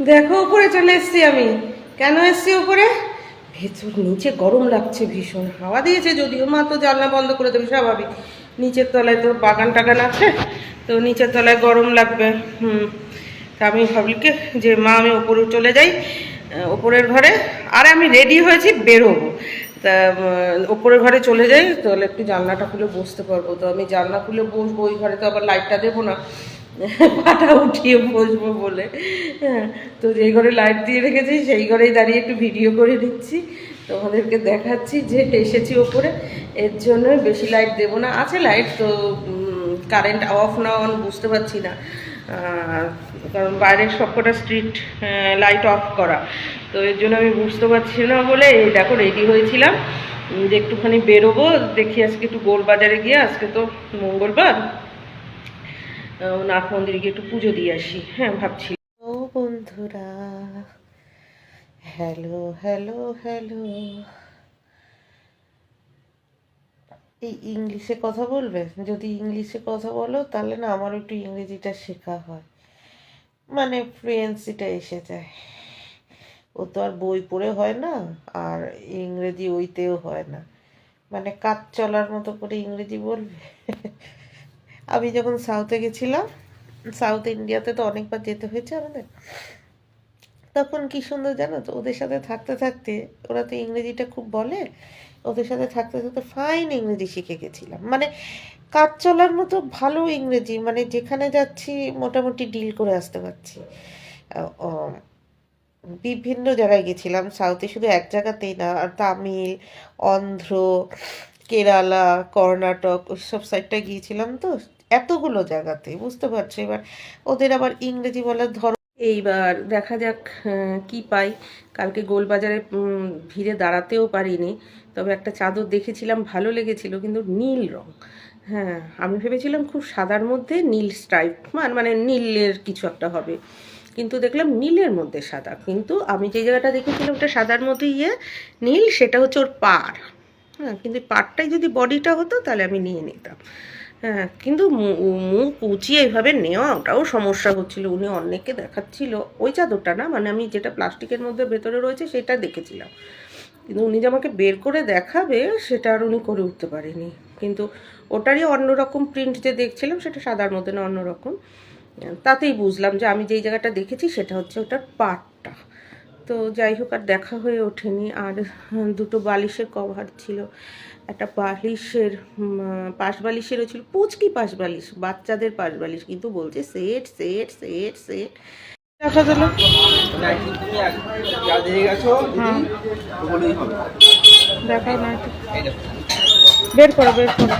দেখো উপরে চলে এসছি আমি। কেন এসছি উপরে? ভেতর নিচে গরম লাগছে ভীষণ। হাওয়া দিয়েছে যদিও, মা তো জানলা বন্ধ করে দেবে স্বাভাবিক। নিচের তলায় তো বাগান টাগান আছে, তো নিচের তলায় গরম লাগবে। তা আমি ভাবলি কি যে মা আমি ওপরে চলে যাই, ওপরের ঘরে। আর আমি রেডি হয়েছি বেরোবো, তা ওপরের ঘরে চলে যাই, তাহলে একটু জানলাটা খুলে বসতে পারবো। তো আমি জানলা খুলে বসবো, ওই ঘরে তো আবার লাইটটা দেবো না, পাটা উঠিয়ে বসবো বলে। হ্যাঁ, তো যেই ঘরে লাইট দিয়ে রেখেছি সেই ঘরেই দাঁড়িয়ে একটু ভিডিও করে নিচ্ছি, তোমাদেরকে দেখাচ্ছি যে এসেছি ওপরে। এর জন্য বেশি লাইট দেবো না, আছে লাইট তো কারেন্ট অফ না অন বুঝতে পারছি না, কারণ বাইরের সবকটা স্ট্রিট লাইট অফ করা, তো এর জন্য আমি বুঝতে পারছি না বলে এই দেখো রেডি হয়েছিলাম যে একটুখানি বেরোবো। দেখি আজকে একটু গোলবাজারে গিয়ে, আজকে তো মঙ্গলবার, নাথ মন্দিরে গিয়ে একটু পুজো দিয়ে আসি। হ্যাঁ ভাবছি। ও বন্ধুরা, হ্যালো হ্যালো হ্যালো। এই ইংলিশে কথা বলবে? যদি ইংলিশে কথা বলো তাহলে না আমারও একটু ইংরেজিটা শেখা হয়, মানে ফ্লুয়েন্সিটা এসে যায়। ও তো আর বই পড়ে হয় না, আর ইংরেজি ওইতেও হয় না, মানে কাজ চলার মতো করে ইংরেজি বলবে। আমি যখন সাউথে গেছিলাম, সাউথ ইন্ডিয়াতে তো অনেকবার যেতে হয়েছে আমাদের, তখন কি সুন্দর জানো তো, ওদের সাথে থাকতে থাকতে, ওরা তো ইংরেজিটা খুব বলে, ওদের সাথে থাকতে থাকতে ফাইন ইংরেজি শিখে গেছিলাম, মানে কাজ চলার মতো ভালো ইংরেজি, মানে যেখানে যাচ্ছি মোটামুটি ডিল করে আসতে পারছি। বিভিন্ন জায়গায় গেছিলাম সাউথে, শুধু এক জায়গাতেই না, আর তামিল, অন্ধ্র, কেরালা, কর্ণাটক ওইসব সাইডটায় গিয়েছিলাম, তো এতগুলো জায়গাতে বুঝতে পারছো। এবার ওদের আবার ইংরেজি বলার ধরন। এইবার দেখা যাক কি পাই। কালকে গোলবাজারে ভিড়ে দাঁড়াতেও পারিনি, তবে একটা চাদর দেখেছিলাম ভালো লেগেছিল, কিন্তু নীল রং। হ্যাঁ, আমি ভেবেছিলাম খুব সাদার মধ্যে নীল স্ট্রাইপ, মানে নীলের কিছু একটা হবে, কিন্তু দেখলাম নীলের মধ্যে সাদা। কিন্তু আমি যে জায়গাটা দেখেছিলাম ওটা সাদার মধ্যে নীল, সেটা হচ্ছে ওর পাড়। হ্যাঁ, কিন্তু পাড়টাই যদি বডিটা হতো তাহলে আমি নিয়ে নিতাম। হ্যাঁ, কিন্তু মুখ উঁচিয়ে এইভাবে নেওয়া ওটাও সমস্যা হচ্ছিল। উনি অনেককে দেখাচ্ছিল ওই চাদরটা না, মানে আমি যেটা প্লাস্টিকের মধ্যে ভেতরে রয়েছে সেটা দেখেছিলাম, কিন্তু উনি যে আমাকে বের করে দেখাবে সেটা আর উনি করে উঠতে পারেনি। কিন্তু ওটারই অন্যরকম প্রিন্ট যে দেখছিলাম সেটা সাদার মধ্যে না অন্যরকম, তাতেই বুঝলাম যে আমি যেই জায়গাটা দেখেছি সেটা হচ্ছে ওটার পাটটা। তো যাই হোক, আর দেখা হয়ে ওঠেনি। আর দুটো বালিশের কভার ছিল, একটা বালিশের পাশ বালিশেরও ছিল, পুচকি পাশ বালিশ, বাচ্চাদের পাশ বালিশ, কিন্তু বলছে সেট সেট সেট সেট। দেখা গেল দেখাও না, বের করো বের করো।